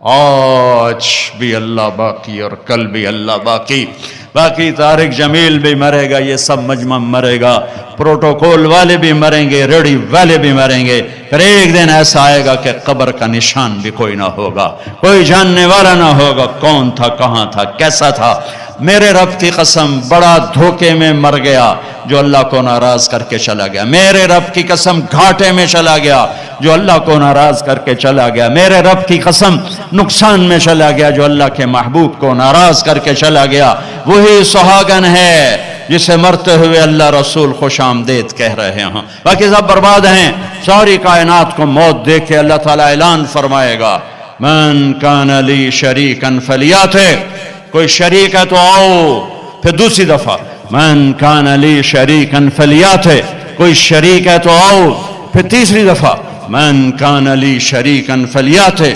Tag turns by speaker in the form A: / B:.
A: आज भी अल्लाह बाकी और कल भी अल्लाह बाकी। बाकी तारिक जमील भी मरेगा, ये सब मजमा मरेगा, प्रोटोकॉल वाले भी मरेंगे, रेडी वाले भी मरेंगे। फिर एक दिन ऐसा आएगा कि कब्र का निशान भी कोई ना होगा, कोई जानने वाला ना होगा कौन था, कहाँ था, कैसा था। मेरे रब की कसम बड़ा धोखे में मर गया जो अल्लाह को नाराज करके चला गया। मेरे रब की कसम घाटे में चला गया जो अल्लाह को नाराज करके चला गया। मेरे रब की कसम नुकसान में चला गया जो अल्लाह के महबूब को नाराज करके चला गया। वही सुहागन है जिसे मरते हुए अल्लाह रसूल खुशामदेद कह रहे हैं। बाकी सब बर्बाद हैं। सारी कायनात को मौत देख के अल्लाह ताला ऐलान फरमाएगा, मन कान ली शरीकन फलियाते, कोई शरीक है तो आओ। फिर दूसरी दफा मन कान ली शरीकन फलियाते, कोई शरीक है तो आओ। फिर तीसरी दफा मन कान ली शरीकन फलियाते,